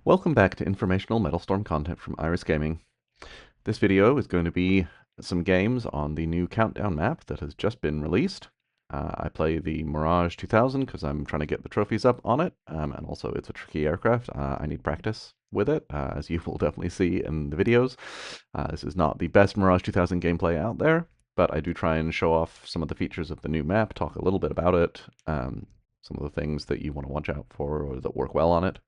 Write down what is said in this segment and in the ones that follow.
Welcome back to informational Metalstorm content from Iris Gaming. This video is going to be some games on the new Countdown map that has just been released. I play the Mirage 2000 because I'm trying to get the trophies up on it, and also it's a tricky aircraft. I need practice with it, as you will definitely see in the videos. This is not the best Mirage 2000 gameplay out there, but I do try and show off some of the features of the new map, talk a little bit about it, some of the things that you want to watch out for or that work well on it.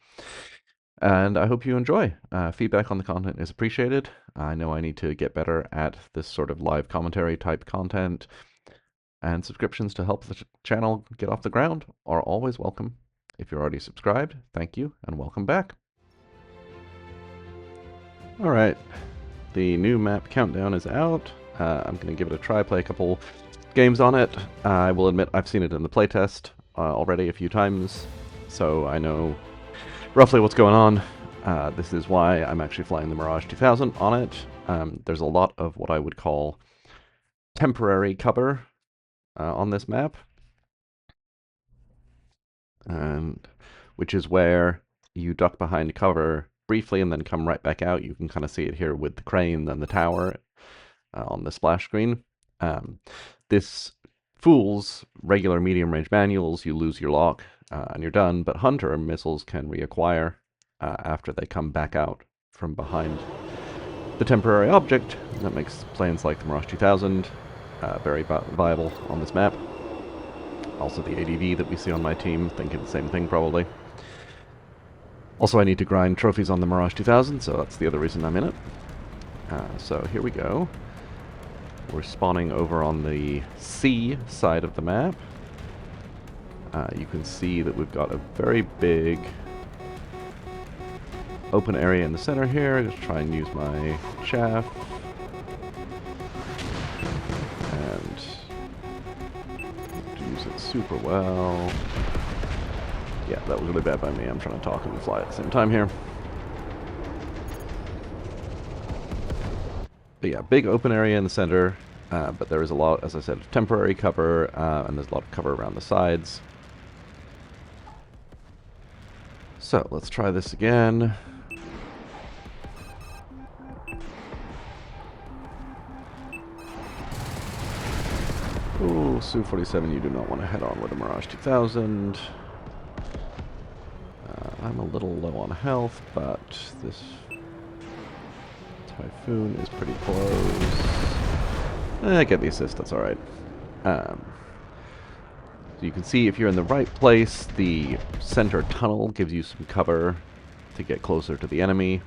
And I hope you enjoy. Feedback on the content is appreciated. I know I need to get better at this sort of live commentary type content, and subscriptions to help the channel get off the ground are always welcome. If you're already subscribed, thank you and welcome back. Alright, the new map Countdown is out. I'm going to give it a try, play a couple games on it. I will admit I've seen it in the playtest already a few times, so I know roughly what's going on. This is why I'm actually flying the Mirage 2000 on it. There's a lot of what I would call temporary cover on this map, and which is where you duck behind cover briefly and then come right back out. You can kind of see it here with the crane and the tower on the splash screen. This fools regular medium-range manuals. You lose your lock and you're done, but Hunter missiles can reacquire after they come back out from behind the temporary object. That makes planes like the Mirage 2000 very viable on this map. Also the ADV that we see on my team, thinking the same thing probably. Also I need to grind trophies on the Mirage 2000, so that's the other reason I'm in it. So here we go. We're spawning over on the C side of the map. You can see that we've got a very big open area in the center here. Just try and use my chaff. And use it super well. Yeah, that was really bad by me. I'm trying to talk and fly at the same time here. But yeah, big open area in the center, but there is a lot, as I said, of temporary cover, and there's a lot of cover around the sides. So let's try this again. Ooh, Su-47, you do not want to head on with a Mirage 2000. I'm a little low on health, but this Typhoon is pretty close. I get the assist, that's alright. So you can see if you're in the right place, the center tunnel gives you some cover to get closer to the enemy.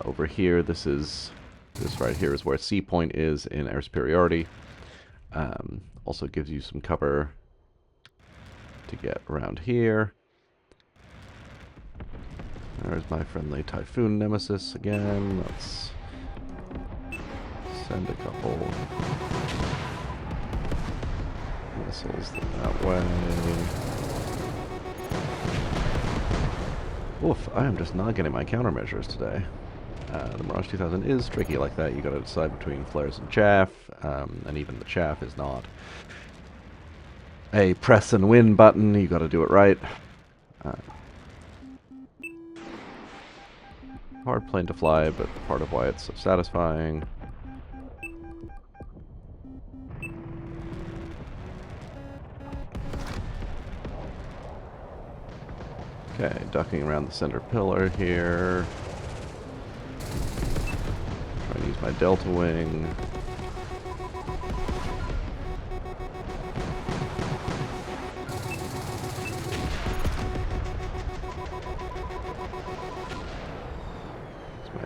Over here, this right here is where C point is in air superiority. Also gives you some cover to get around here. There's my friendly Typhoon nemesis again. Let's send a couple missiles that way. Oof, I am just not getting my countermeasures today. The Mirage 2000 is tricky like that. You gotta decide between flares and chaff, and even the chaff is not a press and win button. You gotta do it right. Hard plane to fly, but part of why it's so satisfying. Okay, ducking around the center pillar here. Trying to use my delta wing.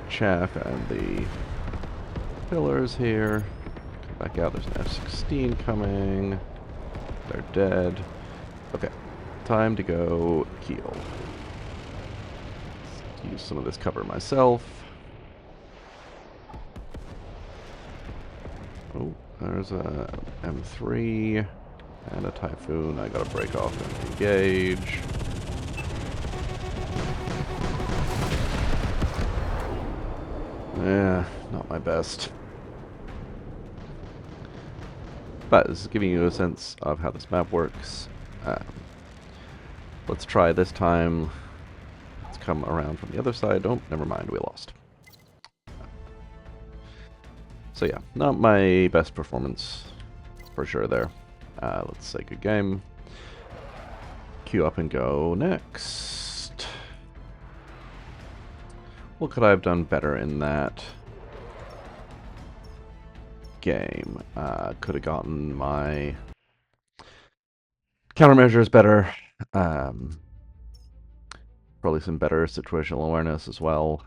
Chaff and the pillars here. Come back out, there's an F-16 coming. They're dead. Okay, time to go keel. Let's use some of this cover myself. Oh, there's a M3 and a Typhoon. I gotta break off and engage. Yeah, not my best. But this is giving you a sense of how this map works. Let's try this time. Let's come around from the other side. Oh, never mind, we lost. So yeah, not my best performance for sure there. Let's say good game. Queue up and go next. What could I have done better in that game? Could have gotten my countermeasures better. Probably some better situational awareness as well.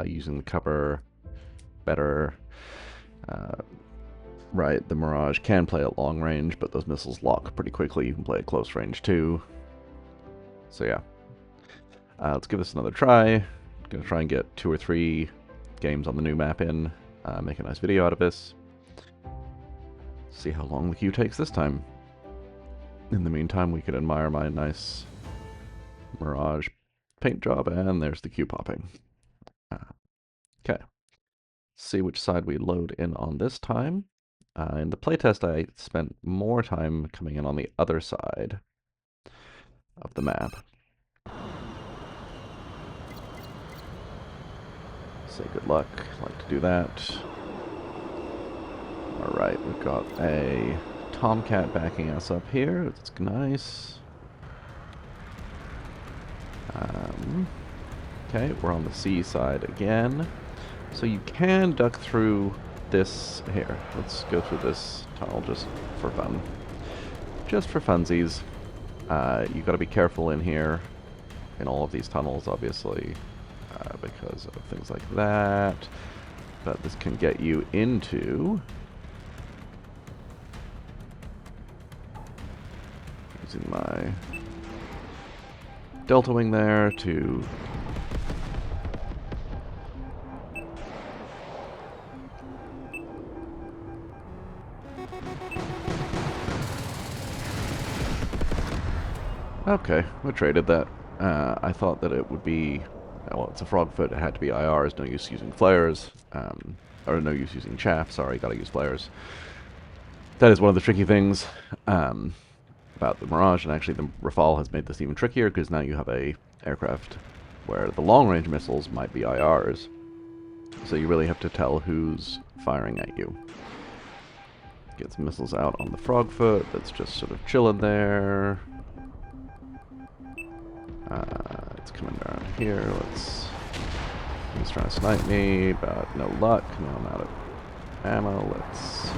Using the cover better. Right, the Mirage can play at long range, but those missiles lock pretty quickly. You can play at close range too. So yeah. Let's give this another try. Gonna try and get 2 or 3 games on the new map in. Make a nice video out of this. See how long the queue takes this time. In the meantime, we could admire my nice Mirage paint job, and there's the queue popping. Okay. See which side we load in on this time. In the playtest, I spent more time coming in on the other side of the map. Say good luck. Like to do that. Alright, we've got a Tomcat backing us up here. It's nice. Okay, we're on the C side again. So you can duck through this here. Let's go through this tunnel just for fun. Just for funsies. You gotta be careful in here, in all of these tunnels, obviously, because of things like that. But this can get you into... using my Delta Wing there to... Okay, we traded that. I thought that it would be... well, it's a frogfoot, it had to be IRs, no use using flares. Or no use using chaff, sorry, gotta use flares. That is one of the tricky things about the Mirage, and actually the Rafale has made this even trickier, because now you have a aircraft where the long-range missiles might be IRs. So you really have to tell who's firing at you. Get some missiles out on the frogfoot, that's just sort of chilling there. It's coming down here. He's trying to snipe me, but no luck. Now I'm out of ammo. Let's...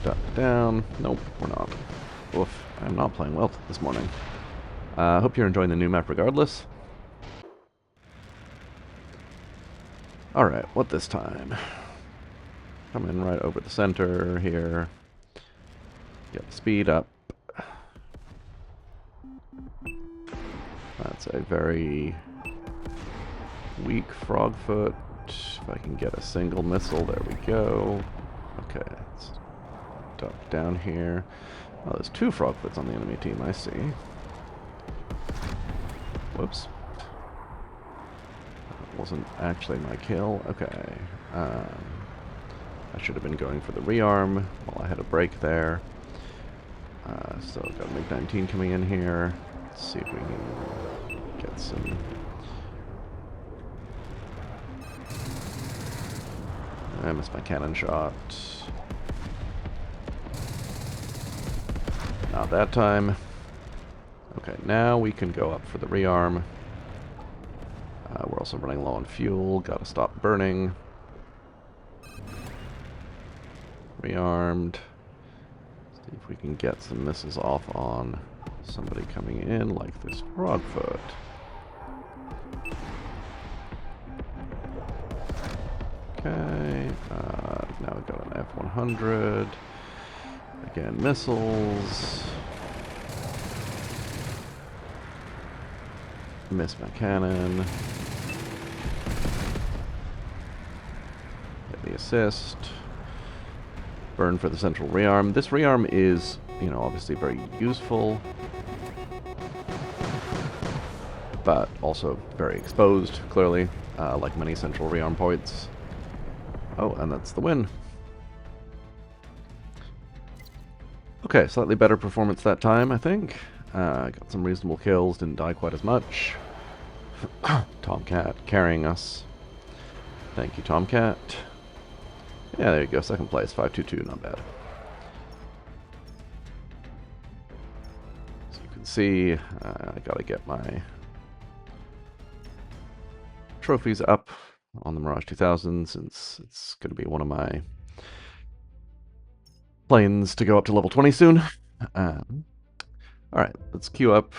duck down. Nope, we're not. Oof, I'm not playing well this morning. Hope you're enjoying the new map regardless. Alright, what this time? Come in right over the center here. Get the speed up. That's a very weak frogfoot. If I can get a single missile, there we go. Okay, let's duck down here. Oh, there's 2 frogfoots on the enemy team, I see. Whoops. That wasn't actually my kill. Okay. I should have been going for the rearm while I had a break there. So I've got a MiG-19 coming in here. Let's see if we can get some... I missed my cannon shot. Not that time. Okay, now we can go up for the rearm. We're also running low on fuel. Gotta stop burning. Rearmed. See if we can get some missiles off on somebody coming in, like this frogfoot. Okay, now we've got an F-100. Again, missiles. Miss my cannon. Get the assist. Burn for the central rearm. This rearm is, you know, obviously very useful, but also very exposed, clearly, like many central rearm points. Oh, and that's the win. Okay, slightly better performance that time, I think. Got some reasonable kills, didn't die quite as much. Tomcat carrying us. Thank you, Tomcat. Yeah, there you go, second place, 522, not bad. So you can see, I gotta get my trophies up on the Mirage 2000 since it's gonna be one of my planes to go up to level 20 soon. Alright, let's queue up.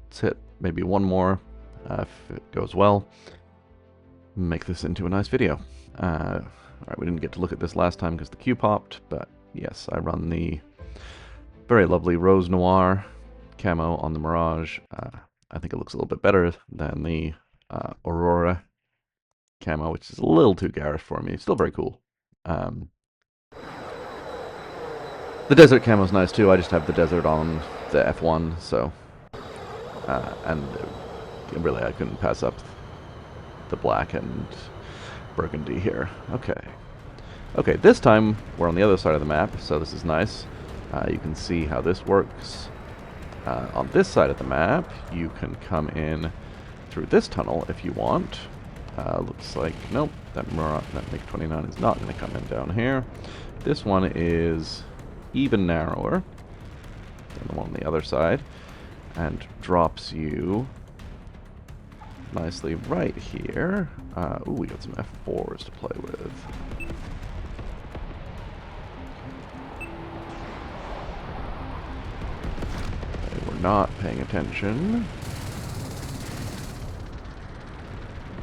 Let's hit maybe one more if it goes well. Make this into a nice video. Alright, we didn't get to look at this last time because the queue popped, but yes, I run the very lovely Rose Noir camo on the Mirage. I think it looks a little bit better than the Aurora camo, which is a little too garish for me. It's still very cool. The desert camo is nice too. I just have the desert on the F1, so and really I couldn't pass up the black and burgundy here. Okay, this time we're on the other side of the map, so this is nice. You can see how this works. On this side of the map, you can come in through this tunnel if you want. Looks like, nope, that MiG-29 is not going to come in down here. This one is even narrower than the one on the other side, and drops you nicely right here. Ooh, we got some F4s to play with. Okay, we're not paying attention.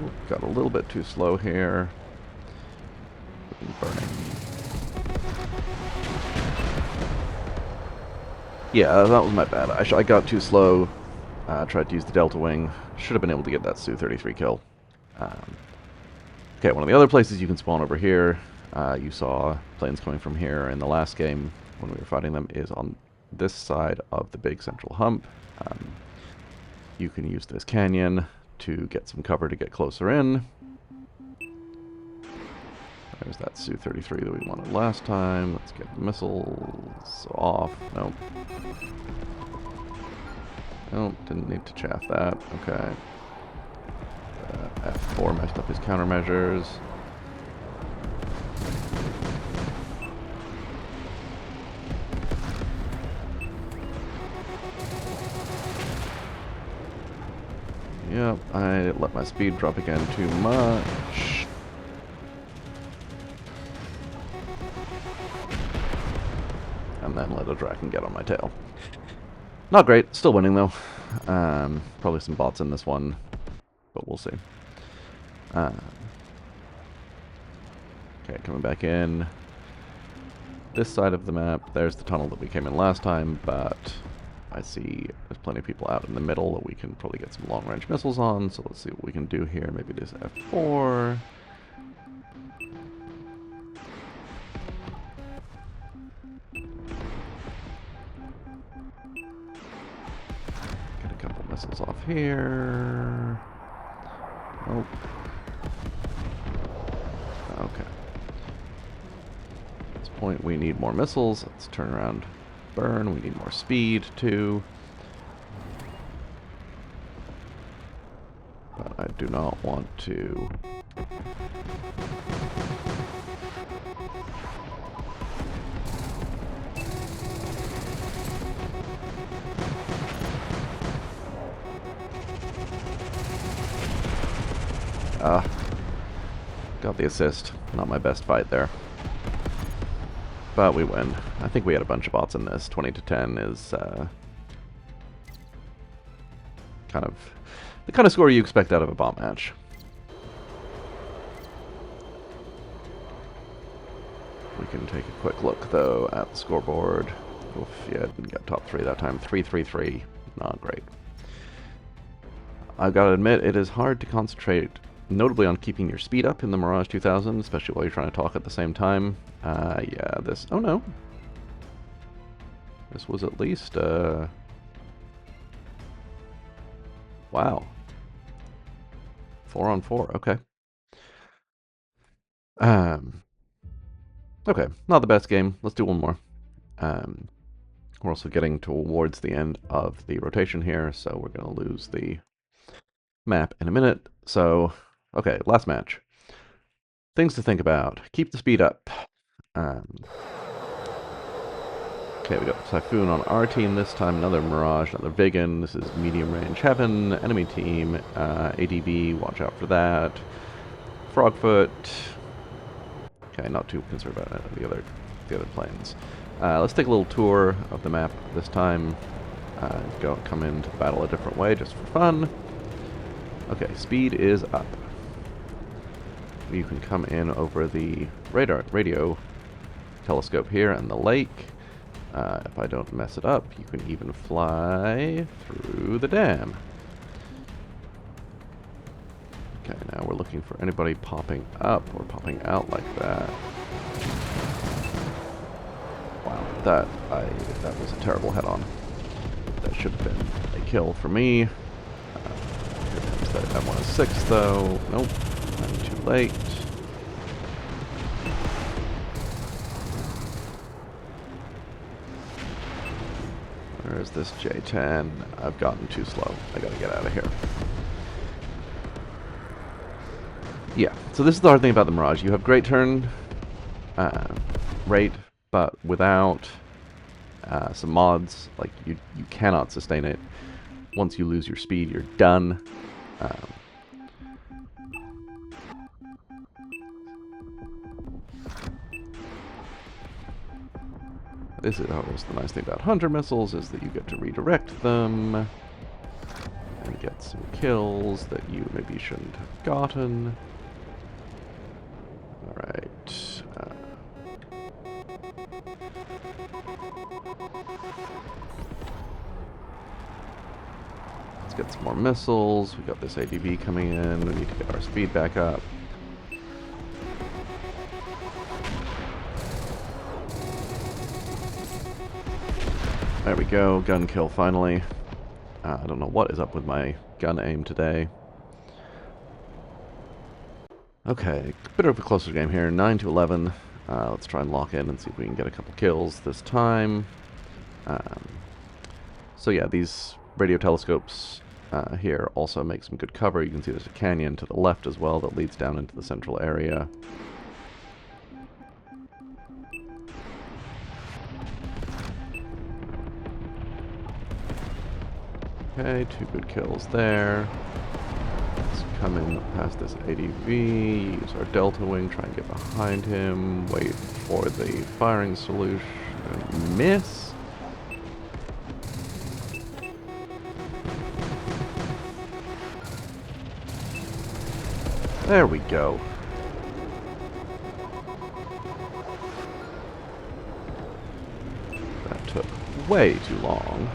Ooh, got a little bit too slow here. Burning. Yeah, that was my bad. I got too slow. Tried to use the Delta Wing. Should have been able to get that Su-33 kill. Okay, one of the other places you can spawn over here, you saw planes coming from here in the last game when we were fighting them, is on this side of the big central hump. You can use this canyon to get some cover to get closer in. There's that Su-33 that we wanted last time. Let's get the missiles off. Nope. Nope, didn't need to chaff that. Okay. F4 messed up his countermeasures. Yep, I let my speed drop again too much. And then let a Draken get on my tail. Not great, still winning though. Probably some bots in this one, but we'll see. Okay, coming back in. This side of the map, there's the tunnel that we came in last time, but I see there's plenty of people out in the middle that we can probably get some long-range missiles on, so let's see what we can do here. Maybe this F4. Get a couple missiles off here. Nope. Okay. At this point we need more missiles. Let's turn around, burn. We need more speed too. But I do not want to... Got the assist. Not my best fight there. But we win. I think we had a bunch of bots in this. 20-10 is kind of the kind of score you expect out of a bot match. We can take a quick look, though, at the scoreboard. Oof, yeah, didn't get top 3 that time. 3-3-3. Not great. I've got to admit, it is hard to concentrate notably on keeping your speed up in the Mirage 2000, especially while you're trying to talk at the same time. Yeah, this... Oh, no. This was at least, wow. 4 on 4, okay. Okay, not the best game. Let's do one more. We're also getting towards the end of the rotation here, so we're going to lose the map in a minute. So, okay, last match. Things to think about. Keep the speed up. Okay, we got Typhoon on our team this time, another Mirage, another Vigan. This is medium range Heaven, enemy team, ADB, watch out for that. Frogfoot. Okay, not too concerned about the other planes. Let's take a little tour of the map this time. Come into the battle a different way just for fun. Okay, speed is up. You can come in over the radio telescope here and the lake. If I don't mess it up, you can even fly through the dam. Okay, now we're looking for anybody popping up or popping out like that. Wow, that was a terrible head-on. That should have been a kill for me. Here comes that M106 though. Nope, I'm too late. Where is this J10? I've gotten too slow. I gotta get out of here. Yeah, so this is the hard thing about the Mirage. You have great turn rate, but without some mods, like you cannot sustain it. Once you lose your speed, you're done. This is always the nice thing about Hunter missiles, is that you get to redirect them and get some kills that you maybe shouldn't have gotten. Alright. Let's get some more missiles. We got this ADB coming in. We need to get our speed back up. There we go, gun kill finally. I don't know what is up with my gun aim today. Okay, a bit of a closer game here, 9-11. Let's try and lock in and see if we can get a couple kills this time. So yeah, these radio telescopes here also make some good cover. You can see there's a canyon to the left as well that leads down into the central area. Okay, 2 good kills there. Let's come in past this ADV, use our Delta Wing, try and get behind him, wait for the firing solution, and miss. There we go. That took way too long.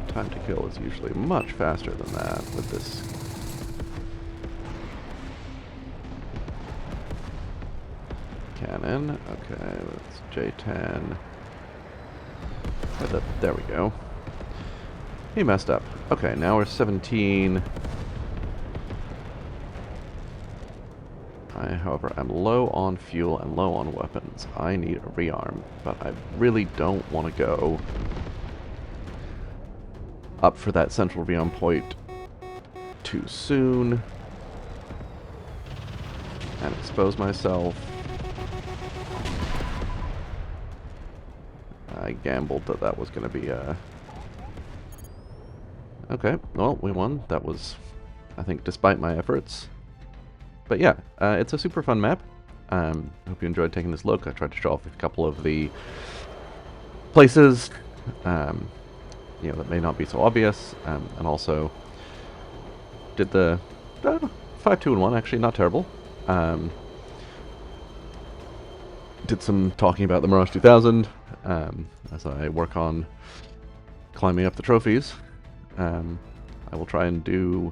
Time to kill is usually much faster than that with this. Cannon. Okay, that's J10. There we go. He messed up. Okay, now we're 17. I, however, am low on fuel and low on weapons. I need a rearm, but I really don't want to go up for that central rearm point too soon and expose myself. I gambled that that was going to be a... Okay, well, we won. That was, I think, despite my efforts. But yeah, it's a super fun map. I hope you enjoyed taking this look. I tried to show off a couple of the places you know, that may not be so obvious, and also did the 5, 2, and 1, actually, not terrible. Did some talking about the Mirage 2000 as I work on climbing up the trophies. I will try and do,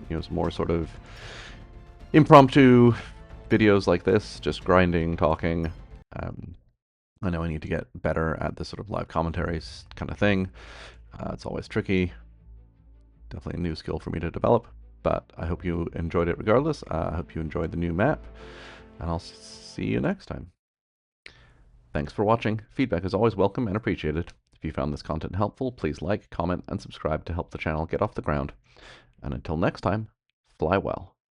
you know, some more sort of impromptu videos like this, just grinding, talking. I know I need to get better at this sort of live commentaries kind of thing. It's always tricky. Definitely a new skill for me to develop, but I hope you enjoyed it regardless. I hope you enjoyed the new map, and I'll see you next time. Thanks for watching. Feedback is always welcome and appreciated. If you found this content helpful, please like, comment, and subscribe to help the channel get off the ground. And until next time, fly well.